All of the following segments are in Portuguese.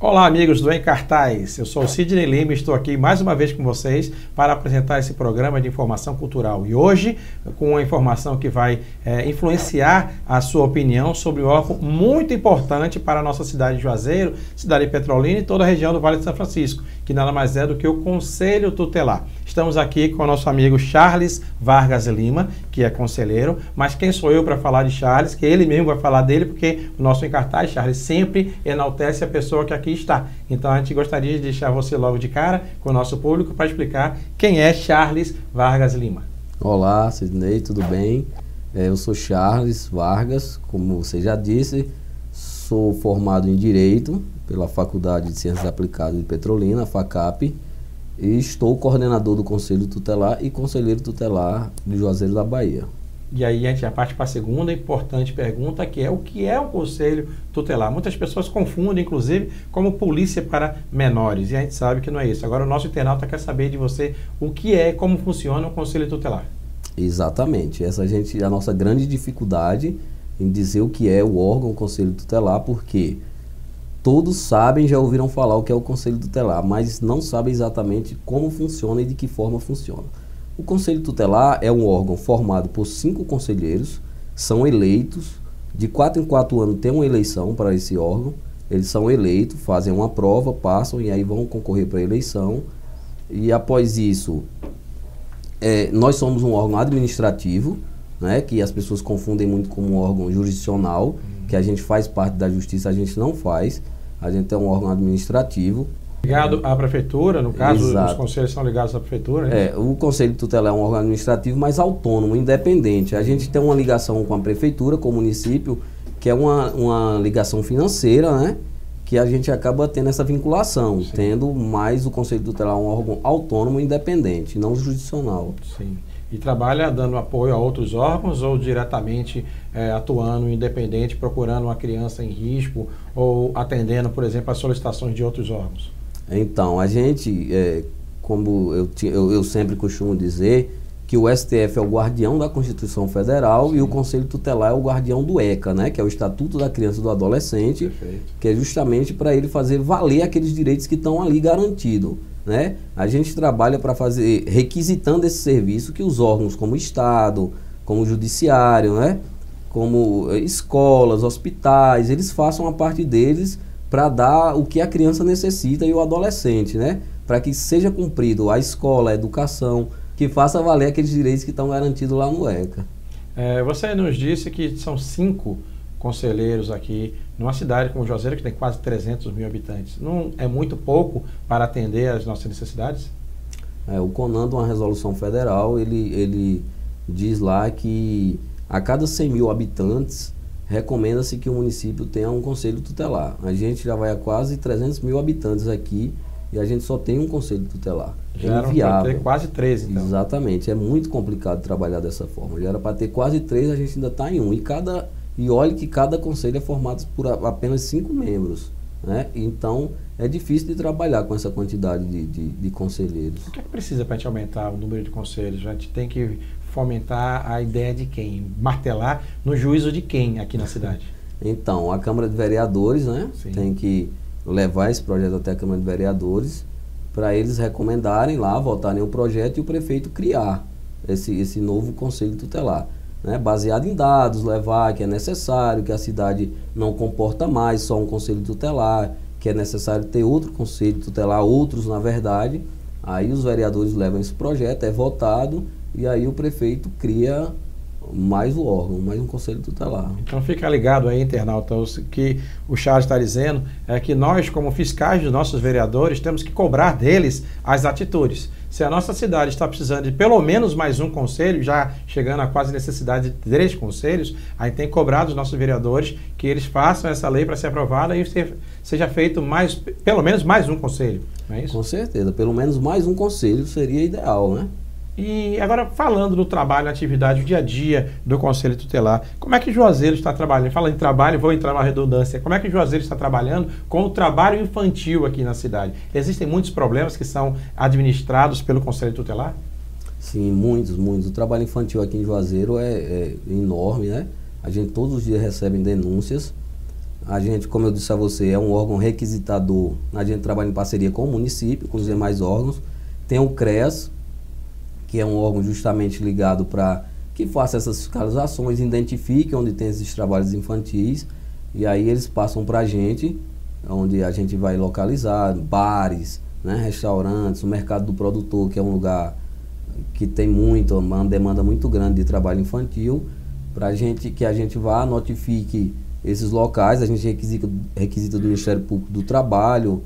Olá, amigos do Em Cartaz. Eu sou o Sidney Lima e estou aqui mais uma vez com vocês para apresentar esse programa de informação cultural. E hoje, com uma informação que vai influenciar a sua opinião sobre um órgão muito importante para a nossa cidade de Juazeiro, cidade de Petrolina e toda a região do Vale de São Francisco, que nada mais é do que o Conselho Tutelar. Estamos aqui com o nosso amigo Charles Vargas Lima, que é conselheiro, mas quem sou eu para falar de Charles, que ele mesmo vai falar dele, porque o nosso Em Cartaz, Charles, sempre enaltece a pessoa que aqui está. Então a gente gostaria de deixar você logo de cara com o nosso público para explicar quem é Charles Vargas Lima. Olá, Sidney, tudo bem? Eu sou Charles Vargas, como você já disse, sou formado em Direito pela Faculdade de Ciências Aplicadas de Petrolina, a FACAP, e estou coordenador do Conselho Tutelar e conselheiro tutelar de Juazeiro da Bahia. E aí a gente já parte para a segunda importante pergunta, que é o que é o Conselho Tutelar. Muitas pessoas confundem, inclusive, como polícia para menores, e a gente sabe que não é isso. Agora o nosso internauta quer saber de você o que é, como funciona o Conselho Tutelar. Exatamente, essa é a nossa grande dificuldade em dizer o que é o órgão Conselho Tutelar, porque todos sabem, já ouviram falar o que é o Conselho Tutelar, mas não sabem exatamente como funciona e de que forma funciona. O Conselho Tutelar é um órgão formado por 5 conselheiros, são eleitos, de 4 em 4 anos tem uma eleição para esse órgão, eles são eleitos, fazem uma prova, passam e aí vão concorrer para a eleição, e após isso, nós somos um órgão administrativo, né, que as pessoas confundem muito com um órgão jurisdicional, que a gente faz parte da justiça, a gente não faz, a gente é um órgão administrativo. Ligado à prefeitura, no caso, Exato. os conselhos são ligados à prefeitura, né? O Conselho Tutelar é um órgão administrativo, mas autônomo, independente. A gente tem uma ligação com a prefeitura, com o município, que é uma ligação financeira, né? Que a gente acaba tendo essa vinculação, Sim. tendo mais o Conselho Tutelar um órgão autônomo, independente, não jurisdicional. Sim. E trabalha dando apoio a outros órgãos ou diretamente atuando independente, procurando uma criança em risco ou atendendo, por exemplo, as solicitações de outros órgãos? Então, a gente, como eu sempre costumo dizer, que o STF é o guardião da Constituição Federal. Sim. E o Conselho Tutelar é o guardião do ECA, né, que é o Estatuto da Criança e do Adolescente. Perfeito. Que é justamente para ele fazer valer aqueles direitos que estão ali garantidos. Né? A gente trabalha para fazer, requisitando esse serviço que os órgãos como o Estado, como o Judiciário, né? Como escolas, hospitais, eles façam a parte deles para dar o que a criança necessita e o adolescente, né? Para que seja cumprido a escola, a educação, que faça valer aqueles direitos que estão garantidos lá no ECA. Você nos disse que são 5 conselheiros aqui numa cidade como Juazeiro, que tem quase 300 mil habitantes. Não é muito pouco para atender às nossas necessidades? O CONAN, uma resolução federal, ele diz lá que a cada 100 mil habitantes recomenda-se que o município tenha um conselho tutelar. A gente já vai a quase 300 mil habitantes aqui e a gente só tem um conselho tutelar. Já era para ter quase 13, então. Exatamente, é muito complicado trabalhar dessa forma. Já era para ter quase 3, a gente ainda está em 1. E olhe que cada conselho é formado por apenas 5 membros. Né? Então, é difícil de trabalhar com essa quantidade de conselheiros. O que é que precisa para a gente aumentar o número de conselhos? A gente tem que fomentar a ideia de quem? Martelar no juízo de quem aqui na cidade? Então, a Câmara de Vereadores, né, tem que levar esse projeto até a Câmara de Vereadores para eles recomendarem lá, votarem o projeto e o prefeito criar esse novo Conselho Tutelar. Né, baseado em dados, levar que é necessário, que a cidade não comporta mais só um conselho tutelar, que é necessário ter outro conselho tutelar, outros na verdade. Aí os vereadores levam esse projeto, é votado e aí o prefeito cria mais o órgão, mais um conselho tutelar. Então fica ligado aí, internauta, o que o Charles está dizendo é que nós, como fiscais dos nossos vereadores, temos que cobrar deles as atitudes. Se a nossa cidade está precisando de pelo menos mais um conselho, já chegando a quase necessidade de 3 conselhos, a gente tem que cobrar dos nossos vereadores que eles façam essa lei para ser aprovada e seja feito pelo menos mais um conselho, não é isso? Com certeza, pelo menos mais um conselho seria ideal, né? E agora, falando do trabalho, na atividade, o dia a dia do Conselho Tutelar, como é que Juazeiro está trabalhando? Falando em trabalho, vou entrar numa redundância. Como é que Juazeiro está trabalhando com o trabalho infantil aqui na cidade? Existem muitos problemas que são administrados pelo Conselho Tutelar? Sim, muitos. O trabalho infantil aqui em Juazeiro é enorme, né? A gente todos os dias recebe denúncias. A gente, como eu disse a você, é um órgão requisitador. A gente trabalha em parceria com o município, com os demais órgãos. Tem o CREAS, que é um órgão justamente ligado para que faça essas fiscalizações, identifique onde tem esses trabalhos infantis, e aí eles passam para a gente, onde a gente vai localizar bares, né, restaurantes, o mercado do produtor, que é um lugar que tem uma demanda muito grande de trabalho infantil, para que a gente vá, notifique esses locais. A gente requisita do Ministério Público do Trabalho,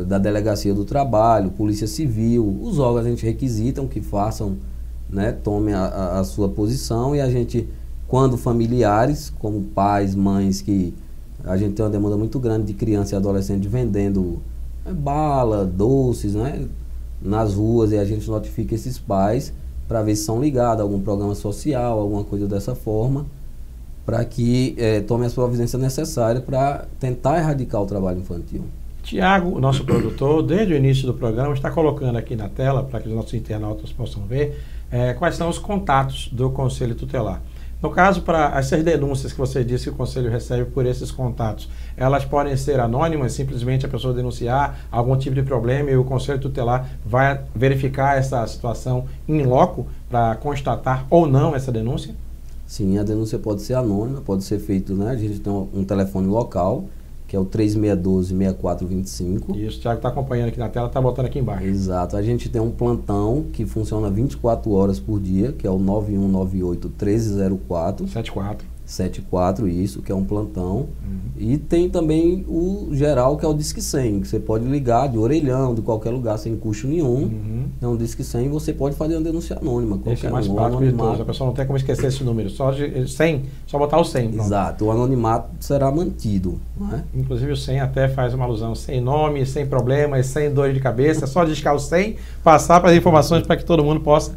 da Delegacia do Trabalho, Polícia Civil, os órgãos a gente requisitam que façam, né, tomem a sua posição, e a gente, quando familiares, como pais, mães, que a gente tem uma demanda muito grande de criança e adolescente vendendo bala, doces, né, nas ruas, e a gente notifica esses pais para ver se são ligados a algum programa social, alguma coisa dessa forma, para que tomem as providências necessárias para tentar erradicar o trabalho infantil. Tiago, nosso produtor, desde o início do programa, está colocando aqui na tela, para que os nossos internautas possam ver, quais são os contatos do Conselho Tutelar. No caso, para essas denúncias que você disse que o Conselho recebe por esses contatos, elas podem ser anônimas, simplesmente a pessoa denunciar algum tipo de problema e o Conselho Tutelar vai verificar essa situação em loco para constatar ou não essa denúncia? Sim, a denúncia pode ser anônima, pode ser feita, né? A gente tem um telefone local, que é o 3612-6425. Isso, o Thiago está acompanhando aqui na tela, está botando aqui embaixo. Exato. A gente tem um plantão que funciona 24 horas por dia, que é o 9198-1304. 74, isso, que é um plantão. E tem também o geral, que é o Disque 100, que você pode ligar de orelhão, de qualquer lugar, sem custo nenhum. É um Disque 100 e você pode fazer uma denúncia anônima. Esse é mais prático de todos, a pessoa não tem como esquecer esse número, só botar o 100. Pronto. Exato, o anonimato será mantido. Né? Inclusive o 100 até faz uma alusão, sem nome, sem problemas, sem dor de cabeça, é só discar o 100, passar para as informações para que todo mundo possa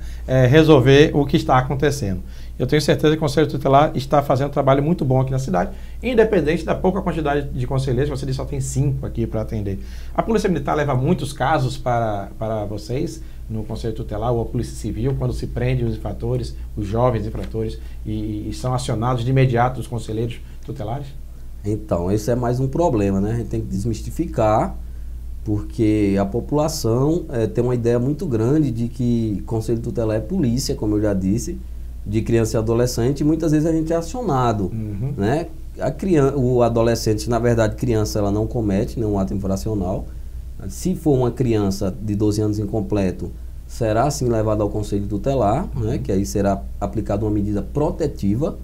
resolver o que está acontecendo. Eu tenho certeza que o Conselho Tutelar está fazendo um trabalho muito bom aqui na cidade, independente da pouca quantidade de conselheiros. Você disse só tem 5 aqui para atender. A Polícia Militar leva muitos casos para vocês no Conselho Tutelar, ou a Polícia Civil, quando se prende os infratores, os jovens infratores, e são acionados de imediato os conselheiros tutelares? Então, esse é mais um problema, né? A gente tem que desmistificar, porque a população tem uma ideia muito grande de que Conselho Tutelar é polícia, como eu já disse, de criança e adolescente, e muitas vezes a gente é acionado, né? O adolescente, na verdade, criança, ela não comete nenhum ato infracional. Se for uma criança de 12 anos incompleto, será sim levado ao Conselho Tutelar, né? Que aí será aplicada uma medida protetiva,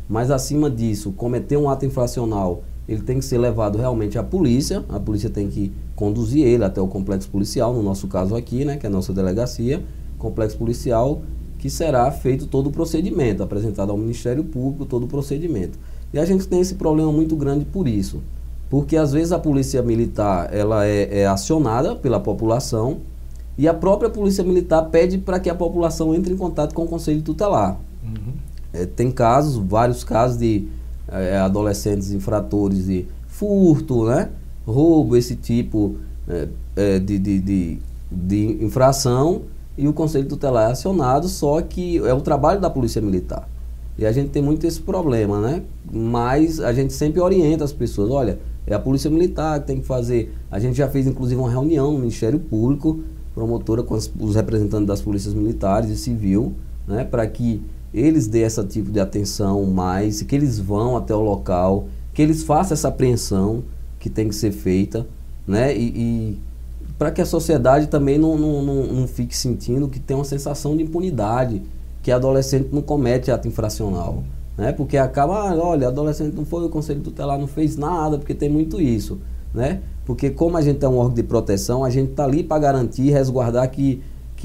mas acima disso, cometer um ato infracional, ele tem que ser levado realmente à polícia, a polícia tem que conduzir ele até o complexo policial, no nosso caso aqui, né? Que é a nossa delegacia, complexo policial, que será feito todo o procedimento, apresentado ao Ministério Público todo o procedimento. E a gente tem esse problema muito grande por isso, porque às vezes a Polícia Militar ela é acionada pela população, e a própria Polícia Militar pede para que a população entre em contato com o Conselho Tutelar. Tem casos, vários casos de adolescentes infratores de furto, né? Roubo, esse tipo de infração, e o Conselho Tutelar é acionado, só que é o trabalho da Polícia Militar. E a gente tem muito esse problema, né? Mas a gente sempre orienta as pessoas, olha, é a Polícia Militar que tem que fazer. A gente já fez inclusive uma reunião no Ministério Público, promotora com os representantes das polícias militares e civil, né? Para que eles dêem esse tipo de atenção mais, que eles vão até o local, que eles façam essa apreensão que tem que ser feita, né? E para que a sociedade também não fique sentindo que tem uma sensação de impunidade, que adolescente não comete ato infracional, né? Porque acaba, olha, adolescente não foi, o Conselho Tutelar não fez nada, porque tem muito isso, né? Porque como a gente é um órgão de proteção, a gente está ali para garantir, resguardar que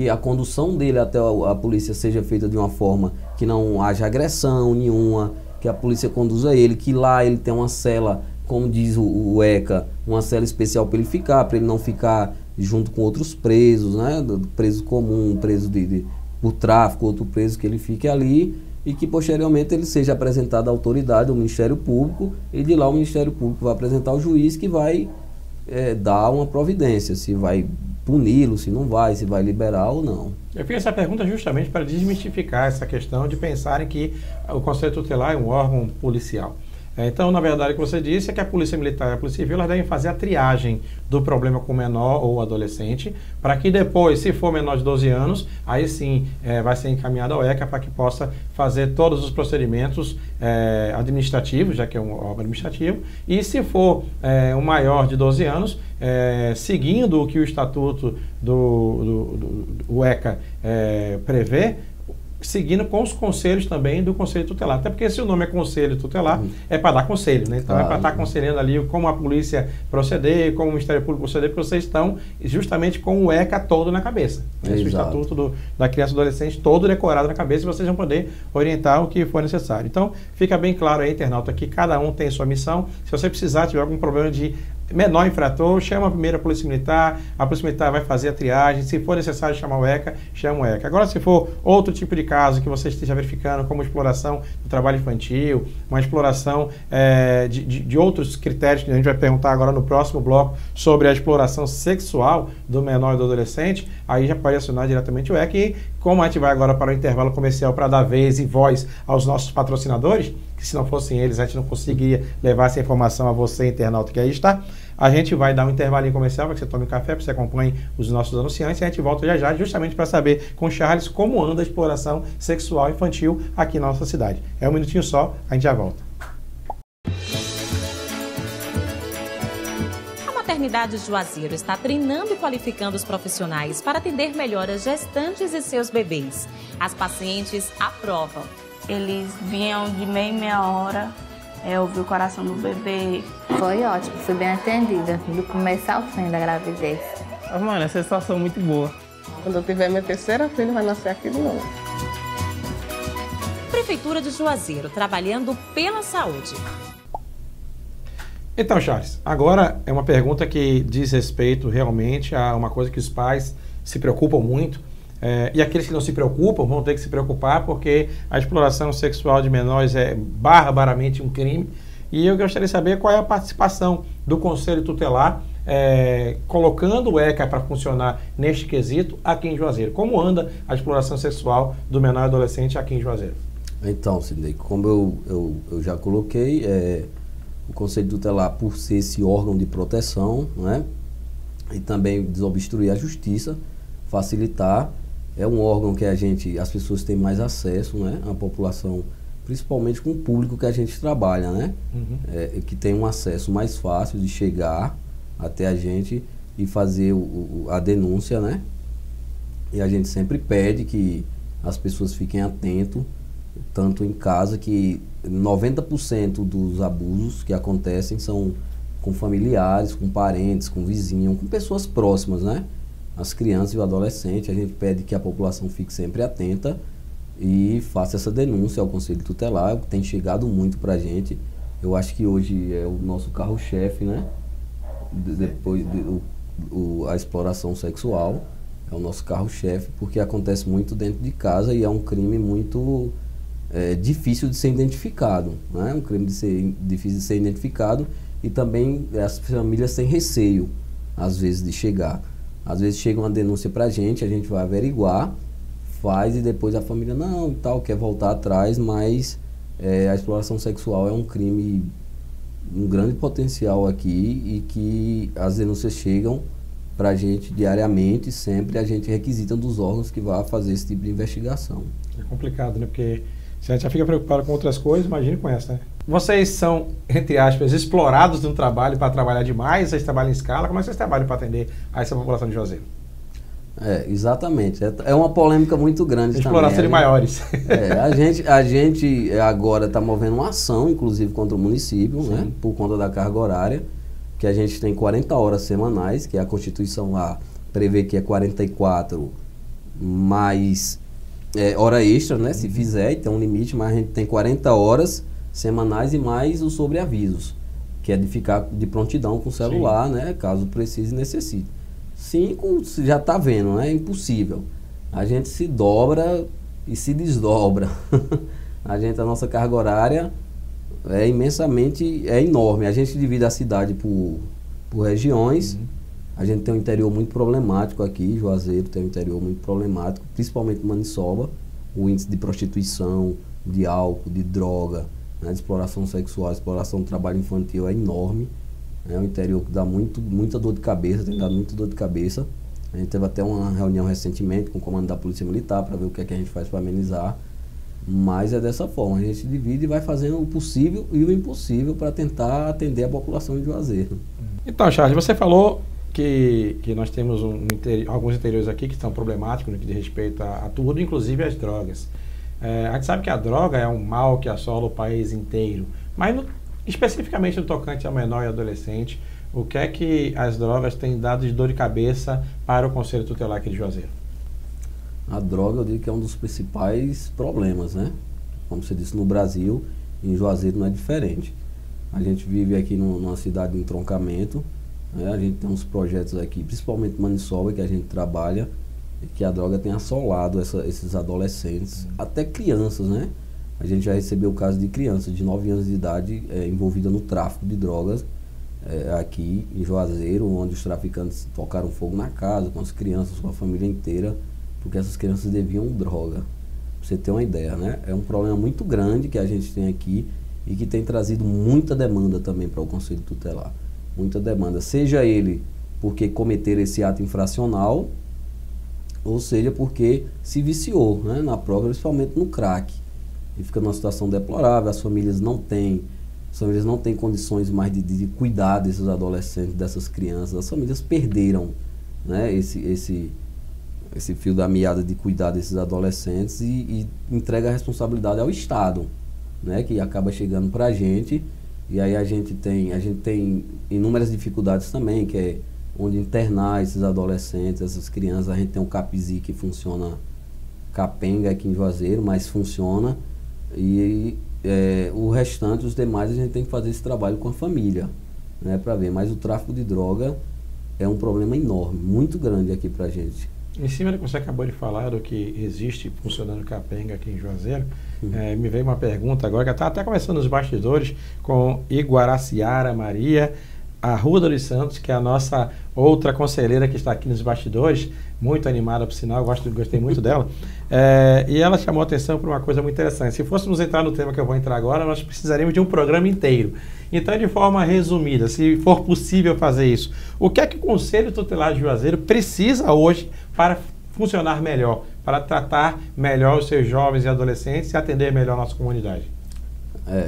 a condução dele até a polícia seja feita de uma forma que não haja agressão nenhuma, que a polícia conduza ele, que lá ele tem uma cela, como diz o ECA, uma cela especial para ele ficar, para ele não ficar junto com outros presos, né? Preso comum, preso por tráfico, outro preso, que ele fique ali e que posteriormente ele seja apresentado à autoridade, ao Ministério Público, e de lá o Ministério Público vai apresentar ao juiz, que vai dar uma providência, se vai puni-lo, se não vai, se vai liberar ou não. Eu fiz essa pergunta justamente para desmistificar essa questão de pensarem que o Conselho Tutelar é um órgão policial. Então, na verdade, o que você disse é que a Polícia Militar e a Polícia Civil elas devem fazer a triagem do problema com o menor ou adolescente, para que depois, se for menor de 12 anos, aí sim vai ser encaminhado ao ECA para que possa fazer todos os procedimentos administrativos, já que é um órgão administrativo, e se for um maior de 12 anos, seguindo o que o Estatuto do ECA prevê, seguindo com os conselhos também do Conselho Tutelar. Até porque se o nome é Conselho Tutelar, é para dar conselho, né? Então é para estar aconselhando ali como a polícia proceder, como o Ministério Público proceder, porque vocês estão justamente com o ECA todo na cabeça. O Estatuto da Criança e Adolescente todo decorado na cabeça e vocês vão poder orientar o que for necessário. Então, fica bem claro aí, internauta, que cada um tem sua missão. Se você precisar, tiver algum problema de menor infrator, chama primeiro a Polícia Militar vai fazer a triagem, se for necessário chamar o ECA, chama o ECA. Agora, se for outro tipo de caso que você esteja verificando, como exploração do trabalho infantil, uma exploração de outros critérios que a gente vai perguntar agora no próximo bloco sobre a exploração sexual do menor e do adolescente, aí já pode acionar diretamente o ECA. E como a gente vai agora para o intervalo comercial para dar vez e voz aos nossos patrocinadores, que se não fossem eles a gente não conseguiria levar essa informação a você, internauta, que aí está. A gente vai dar um intervalinho comercial para que você tome um café, para que você acompanhe os nossos anunciantes e a gente volta já já, justamente para saber com o Charles como anda a exploração sexual infantil aqui na nossa cidade. É um minutinho só, a gente já volta. A Maternidade Juazeiro está treinando e qualificando os profissionais para atender melhor as gestantes e seus bebês. As pacientes aprovam. Eles vinham de meia em meia hora, ouvir o coração do bebê. Foi ótimo, fui bem atendida, do começo ao fim da gravidez. Mano, é sensação muito boa. Quando eu tiver minha terceira filha, vai nascer aqui de novo. Prefeitura de Juazeiro, trabalhando pela saúde. Então, Charles, agora é uma pergunta que diz respeito realmente a uma coisa que os pais se preocupam muito. E aqueles que não se preocupam vão ter que se preocupar porque a exploração sexual de menores é barbaramente um crime. E eu gostaria de saber qual é a participação do Conselho Tutelar colocando o ECA para funcionar neste quesito aqui em Juazeiro. Como anda a exploração sexual do menor e adolescente aqui em Juazeiro? Então, Sidney, como eu já coloquei, o Conselho Tutelar, por ser esse órgão de proteção, né, e também desobstruir a justiça, facilitar, é um órgão que as pessoas têm mais acesso, né, a população, principalmente com o público que a gente trabalha, né, que tem um acesso mais fácil de chegar até a gente e fazer a denúncia, né, e a gente sempre pede que as pessoas fiquem atentos, tanto em casa, que 90% dos abusos que acontecem são com familiares, com parentes, com vizinhos, com pessoas próximas, né? As crianças e o adolescente, a gente pede que a população fique sempre atenta e faça essa denúncia ao Conselho Tutelar, que tem chegado muito para a gente. Eu acho que hoje é o nosso carro-chefe, né? Depois a exploração sexual é o nosso carro-chefe, porque acontece muito dentro de casa e é um crime muito difícil de ser identificado, né? Um crime difícil de ser identificado e também as famílias têm receio, às vezes, de chegar. Às vezes chega uma denúncia pra gente, a gente vai averiguar, faz e depois a família não e tal, quer voltar atrás, mas a exploração sexual é um crime, um grande potencial aqui e que as denúncias chegam pra gente diariamente, sempre a gente requisita dos órgãos que vão fazer esse tipo de investigação. É complicado, né? Porque se a gente já fica preocupado com outras coisas, imagine com essa, né? Vocês são, entre aspas, explorados no trabalho para trabalhar demais, vocês trabalham em escala, como é que vocês trabalham para atender a essa população de Juazeiro? Exatamente. É uma polêmica muito grande exploração também. de maiores. A gente agora está movendo uma ação, inclusive, contra o município, né, por conta da carga horária, que a gente tem 40 horas semanais, que a Constituição lá prevê que é 44 mais hora extra, né, se fizer, e tem um limite, mas a gente tem 40 horas semanais e mais os sobreavisos, que é de ficar de prontidão com o celular, né, caso precise e necessite. 5 já está vendo, né, é impossível. A gente se dobra e se desdobra. A nossa carga horária é enorme. A gente divide a cidade por regiões. A gente tem um interior muito problemático aqui, Juazeiro tem um interior muito problemático, principalmente Maniçoba. O índice de prostituição, de álcool, de droga, né, de exploração sexual, exploração do trabalho infantil é enorme. É um interior que dá muita dor de cabeça, tem dado muita dor de cabeça. A gente teve até uma reunião recentemente com o comando da Polícia Militar para ver o que é que a gente faz para amenizar. Mas é dessa forma, a gente divide e vai fazendo o possível e o impossível para tentar atender a população de Juazeiro. Então, Charles, você falou que nós temos alguns interiores aqui que estão problemáticos no que diz respeito a tudo, inclusive as drogas. A gente sabe que a droga é um mal que assola o país inteiro, mas especificamente no tocante ao menor e adolescente, o que é que as drogas têm dado de dor de cabeça para o Conselho Tutelar aqui de Juazeiro? A droga, eu digo que é um dos principais problemas, né? Como você disse, no Brasil, em Juazeiro não é diferente. A gente vive aqui numa cidade de entroncamento, né? A gente tem uns projetos aqui, principalmente Maniçoba, que a gente trabalha, que a droga tem assolado esses adolescentes, até crianças, né? A gente já recebeu o caso de crianças de 9 anos de idade envolvida no tráfico de drogas aqui em Juazeiro, onde os traficantes tocaram fogo na casa, com as crianças, com a família inteira, porque essas crianças deviam droga. Pra você ter uma ideia, né? É um problema muito grande que a gente tem aqui e que tem trazido muita demanda também para o Conselho Tutelar. Muita demanda, seja ele porque cometeram esse ato infracional, ou seja porque se viciou, né, na prova, principalmente no crack. E fica numa situação deplorável, as famílias não têm condições mais de cuidar desses adolescentes, dessas crianças. As famílias perderam, né, esse fio da meada de cuidar desses adolescentes e entrega a responsabilidade ao Estado, né, que acaba chegando para a gente. E aí a gente tem inúmeras dificuldades também, que é onde internar esses adolescentes, essas crianças. A gente tem um CAPSI que funciona capenga aqui em Juazeiro, mas funciona. E o restante, os demais, a gente tem que fazer esse trabalho com a família, né, para ver. Mas o tráfico de droga é um problema enorme, muito grande aqui para a gente. Em cima do que você acabou de falar, do que existe funcionando capenga aqui em Juazeiro, me veio uma pergunta agora, que está até começando nos bastidores, com Iguaraciara Maria Arruda dos Santos, que é a nossa outra conselheira que está aqui nos bastidores, muito animada, por sinal, gostei muito dela. E ela chamou a atenção para uma coisa muito interessante. Se fôssemos entrar no tema que eu vou entrar agora, nós precisaríamos de um programa inteiro. Então, de forma resumida, se for possível fazer isso, o que é que o Conselho Tutelar de Juazeiro precisa hoje para funcionar melhor, para tratar melhor os seus jovens e adolescentes e atender melhor a nossa comunidade?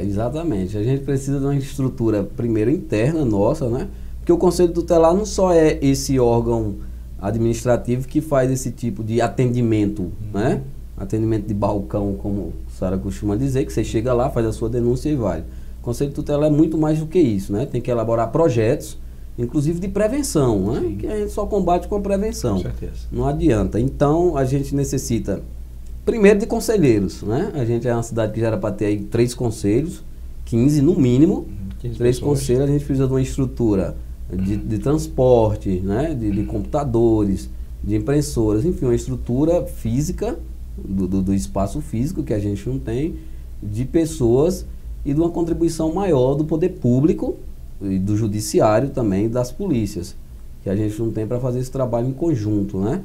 Exatamente. A gente precisa de uma estrutura, primeiro, interna nossa, né? Porque o Conselho Tutelar não só é esse órgão administrativo que faz esse tipo de atendimento, né? Atendimento de balcão, como a Sara costuma dizer, que você chega lá, faz a sua denúncia e vai. O Conselho Tutelar é muito mais do que isso, né? Tem que elaborar projetos, inclusive de prevenção, né? Que a gente só combate com a prevenção. Com certeza. Não adianta. Então, a gente necessita, primeiro, de conselheiros, né? A gente é uma cidade que já era para ter aí 3 conselhos, 15 no mínimo, 3 conselhos. A gente precisa de uma estrutura de transporte, né? De computadores, de impressoras, enfim, uma estrutura física, do espaço físico que a gente não tem, de pessoas e de uma contribuição maior do poder público e do judiciário também, das polícias, que a gente não tem para fazer esse trabalho em conjunto, né?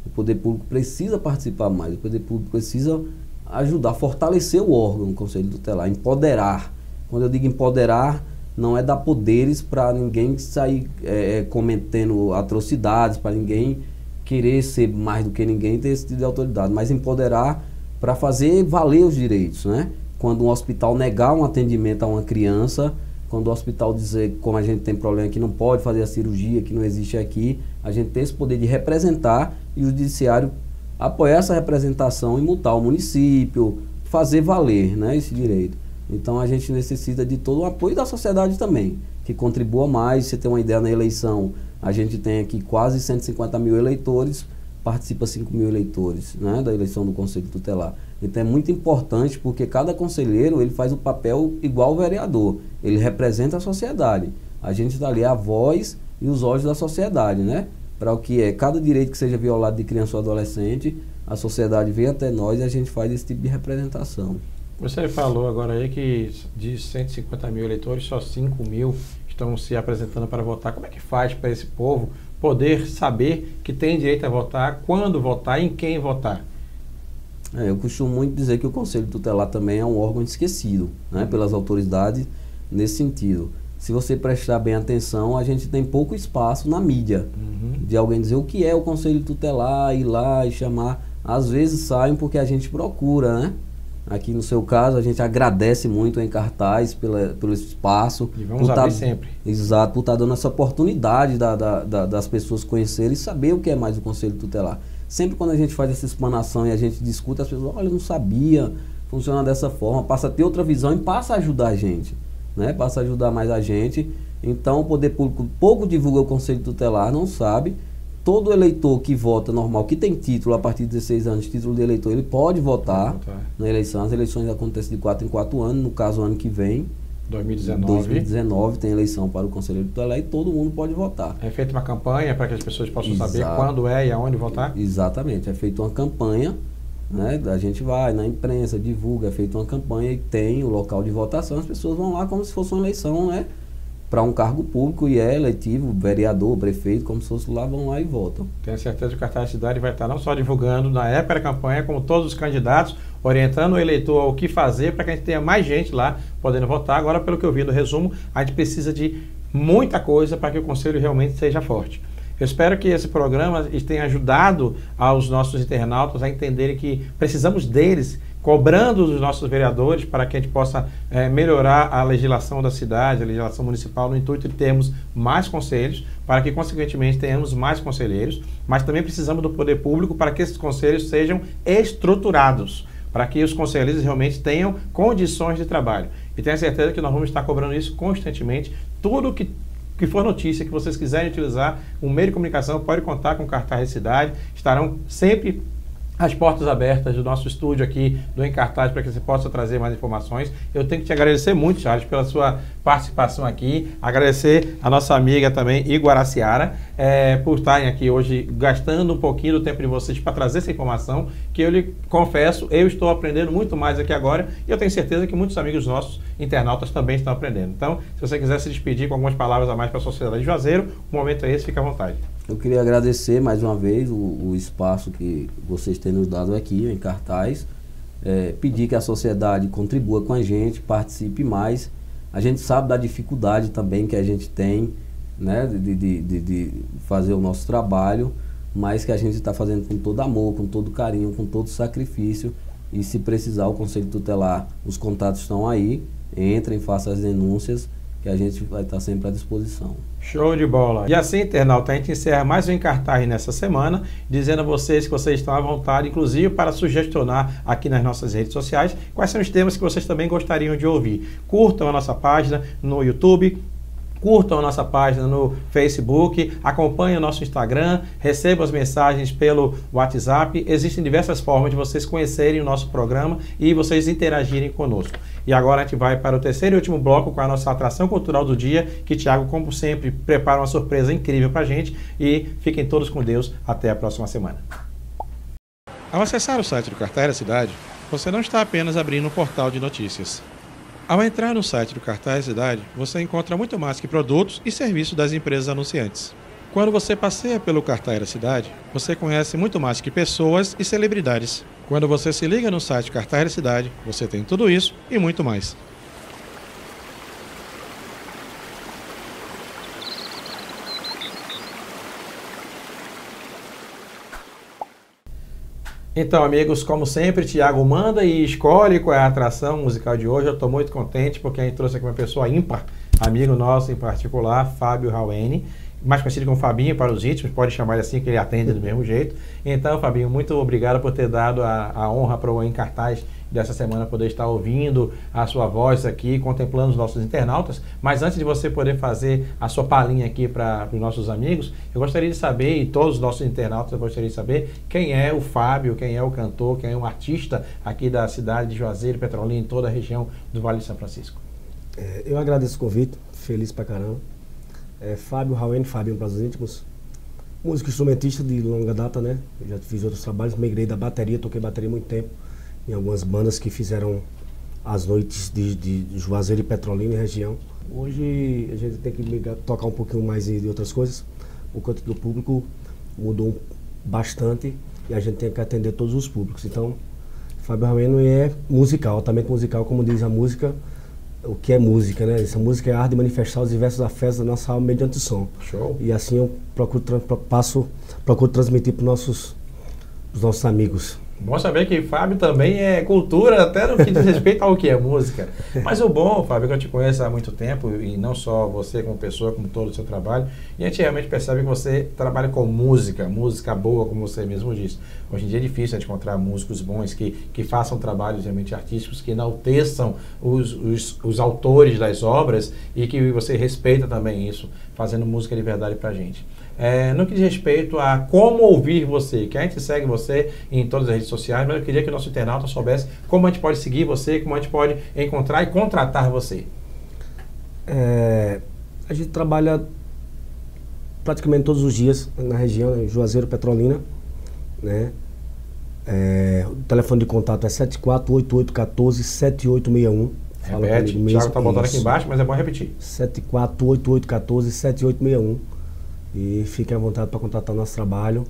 O poder público precisa participar mais, o poder público precisa ajudar, fortalecer o órgão, o Conselho Tutelar, empoderar. Quando eu digo empoderar, não é dar poderes para ninguém sair cometendo atrocidades, para ninguém querer ser mais do que ninguém, ter esse tipo de autoridade, mas empoderar para fazer valer os direitos, né? Quando um hospital negar um atendimento a uma criança, quando o hospital dizer, como a gente tem problema aqui, não pode fazer a cirurgia, que não existe aqui, a gente tem esse poder de representar e o judiciário apoiar essa representação e multar o município, fazer valer, né, esse direito. Então a gente necessita de todo o apoio da sociedade também, que contribua mais. Você tem uma ideia, na eleição, a gente tem aqui quase 150 mil eleitores, participa 5 mil eleitores, né, da eleição do Conselho Tutelar. Então é muito importante, porque cada conselheiro ele faz o papel igual ao vereador, ele representa a sociedade. A gente está ali a voz e os olhos da sociedade, né? Para o que é cada direito que seja violado de criança ou adolescente, a sociedade vem até nós e a gente faz esse tipo de representação. Você falou agora aí que de 150 mil eleitores, só 5 mil estão se apresentando para votar. Como é que faz para esse povo poder saber que tem direito a votar, quando votar e em quem votar? Eu costumo muito dizer que o Conselho Tutelar também é um órgão esquecido, né, pelas autoridades nesse sentido. Se você prestar bem atenção, a gente tem pouco espaço na mídia de alguém dizer o que é o Conselho Tutelar, ir lá e chamar. Às vezes saem porque a gente procura, né? Aqui no seu caso, a gente agradece muito em Cartaz pelo espaço. E vamos abrir sempre. Exato, por estar dando essa oportunidade das pessoas conhecerem e saber o que é mais o Conselho Tutelar. Sempre quando a gente faz essa explanação e a gente discute, as pessoas, olha, eu não sabia, funciona dessa forma, passa a ter outra visão e passa a ajudar a gente, né? Passa a ajudar mais a gente. Então, o poder público pouco divulga o Conselho Tutelar, não sabe. Todo eleitor que vota normal, que tem título a partir de 16 anos, título de eleitor, ele pode votar na eleição. As eleições acontecem de 4 em 4 anos, no caso, ano que vem, 2019 tem eleição para o Conselho Tutelar e todo mundo pode votar. É feita uma campanha para que as pessoas possam saber quando é e aonde votar? Exatamente, é feita uma campanha, né? A gente vai na imprensa, divulga, é feita uma campanha e tem o local de votação, as pessoas vão lá como se fosse uma eleição, né? Para um cargo público e é eletivo, vereador, prefeito, como se fosse lá, vão lá e votam. Tenho certeza que o Cartaz da Cidade vai estar não só divulgando na época da campanha, como todos os candidatos, orientando o eleitor ao que fazer para que a gente tenha mais gente lá podendo votar. Agora, pelo que eu vi no resumo, a gente precisa de muita coisa para que o Conselho realmente seja forte. Eu espero que esse programa tenha ajudado aos nossos internautas a entenderem que precisamos deles, cobrando dos nossos vereadores para que a gente possa melhorar a legislação da cidade, a legislação municipal, no intuito de termos mais conselhos, para que, consequentemente, tenhamos mais conselheiros, mas também precisamos do poder público para que esses conselhos sejam estruturados, para que os conselheiros realmente tenham condições de trabalho. E tenho certeza que nós vamos estar cobrando isso constantemente. Tudo que for notícia que vocês quiserem utilizar, o meio de comunicação pode contar com o Cartaz da Cidade, estarão sempre as portas abertas do nosso estúdio aqui do Em Cartaz para que você possa trazer mais informações. Eu tenho que te agradecer muito, Charles, pela sua participação aqui, agradecer a nossa amiga também, Iguaraciara, por estarem aqui hoje gastando um pouquinho do tempo de vocês para trazer essa informação, que eu lhe confesso, eu estou aprendendo muito mais aqui agora e eu tenho certeza que muitos amigos nossos, internautas, também estão aprendendo. Então, se você quiser se despedir com algumas palavras a mais para a sociedade de Juazeiro, o momento é esse, fica à vontade. Eu queria agradecer mais uma vez o espaço que vocês têm nos dado aqui em Cartaz, pedir que a sociedade contribua com a gente, participe mais. A gente sabe da dificuldade também que a gente tem, né, de fazer o nosso trabalho, mas que a gente está fazendo com todo amor, com todo carinho, com todo sacrifício. E se precisar, o Conselho Tutelar, os contatos estão aí, entrem, façam as denúncias, que a gente vai estar sempre à disposição. Show de bola! E assim, internauta, a gente encerra mais um Em Cartaz nessa semana, dizendo a vocês que vocês estão à vontade, inclusive para sugestionar aqui nas nossas redes sociais, quais são os temas que vocês também gostariam de ouvir. Curtam a nossa página no YouTube, curtam a nossa página no Facebook, acompanhem o nosso Instagram, recebam as mensagens pelo WhatsApp. Existem diversas formas de vocês conhecerem o nosso programa e vocês interagirem conosco. E agora a gente vai para o terceiro e último bloco com a nossa atração cultural do dia, que Thiago, como sempre, prepara uma surpresa incrível para a gente. E fiquem todos com Deus. Até a próxima semana. Ao acessar o site do Cartaz da Cidade, você não está apenas abrindo um portal de notícias. Ao entrar no site do Cartaz da Cidade, você encontra muito mais que produtos e serviços das empresas anunciantes. Quando você passeia pelo Cartaz da Cidade, você conhece muito mais que pessoas e celebridades. Quando você se liga no site Cartaz da Cidade, você tem tudo isso e muito mais. Então, amigos, como sempre, Thiago manda e escolhe qual é a atração musical de hoje. Eu estou muito contente porque a gente trouxe aqui uma pessoa ímpar, amigo nosso em particular, Fábio Rauene, mais conhecido como Fabinho para os íntimos, pode chamar ele assim que ele atende do mesmo jeito. Então, Fabinho, muito obrigado por ter dado a honra para o Em Cartaz dessa semana poder estar ouvindo a sua voz aqui, contemplando os nossos internautas. Mas antes de você poder fazer a sua palhinha aqui para os nossos amigos, eu gostaria de saber, e todos os nossos internautas eu gostaria de saber, quem é o Fábio, quem é o cantor, quem é um artista aqui da cidade de Juazeiro, Petrolina, em toda a região do Vale de São Francisco. Eu agradeço o convite, feliz pra caramba. Fábio Rauene, Fabinho para os íntimos, músico instrumentista de longa data, né? Eu já fiz outros trabalhos, migrei da bateria, toquei bateria há muito tempo em algumas bandas que fizeram as noites de Juazeiro e Petrolina e região. Hoje a gente tem que tocar um pouquinho mais de outras coisas. O canto do público mudou bastante e a gente tem que atender todos os públicos. Então Fábio Raweno é musical, altamente musical, como diz a música, o que é música, né? Essa música é a arte de manifestar os diversos afetos da nossa alma mediante o som. Show. E assim eu procuro transmitir para os nossos amigos. Bom saber que Fábio também é cultura, até no que diz respeito ao que é música. Mas o bom, Fábio, é que eu te conheço há muito tempo, e não só você como pessoa, como todo o seu trabalho, e a gente realmente percebe que você trabalha com música boa, como você mesmo disse. Hoje em dia é difícil a gente encontrar músicos bons que façam trabalhos realmente artísticos, que enalteçam os autores das obras e que você respeita também isso, fazendo música de verdade pra gente. No que diz respeito a como ouvir você, que a gente segue você em todas as redes sociais, mas eu queria que o nosso internauta soubesse como a gente pode seguir você, como a gente pode encontrar e contratar você. A gente trabalha praticamente todos os dias na região, em Juazeiro, Petrolina, né? O telefone de contato é 748814-7861. Repete, o Thiago está botando aqui embaixo, mas é bom repetir. 748814-7861. E fiquem à vontade para contratar o nosso trabalho.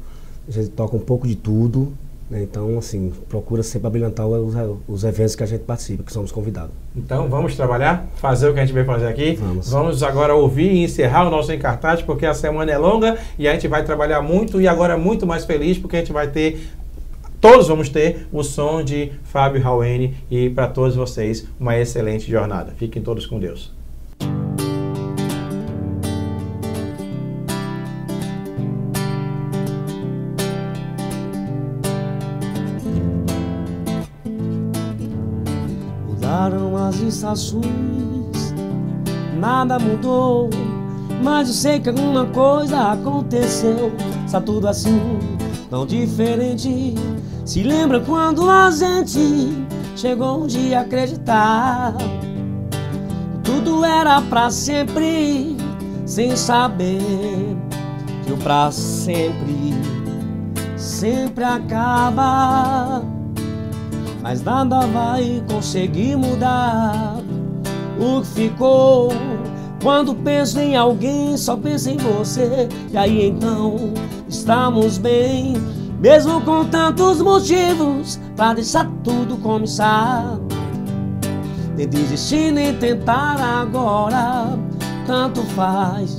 A gente toca um pouco de tudo, né? Então, assim, procura sempre abrilhantar os eventos que a gente participa, que somos convidados. Então, vamos trabalhar, fazer o que a gente veio fazer aqui. Vamos agora ouvir e encerrar o nosso Encartado, porque a semana é longa e a gente vai trabalhar muito e agora muito mais feliz, porque a gente vai ter... Todos vamos ter o som de Fábio Raweno e para todos vocês uma excelente jornada. Fiquem todos com Deus. Mudaram as estações, nada mudou, mas eu sei que alguma coisa aconteceu. Está tudo assim, tão diferente. Se lembra quando a gente chegou um dia a acreditar que tudo era pra sempre, sem saber que o pra sempre sempre acaba. Mas nada vai conseguir mudar o que ficou. Quando penso em alguém, só penso em você. E aí então estamos bem, mesmo com tantos motivos pra deixar tudo começar. Nem desistir, nem tentar agora, tanto faz.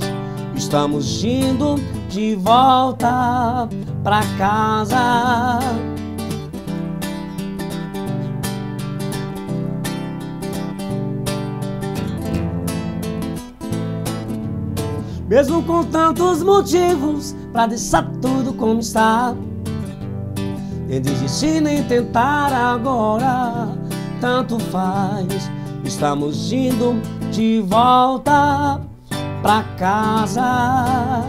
Estamos indo de volta pra casa. Mesmo com tantos motivos pra deixar tudo como está. Nem desistir, nem tentar agora, tanto faz. Estamos indo de volta pra casa.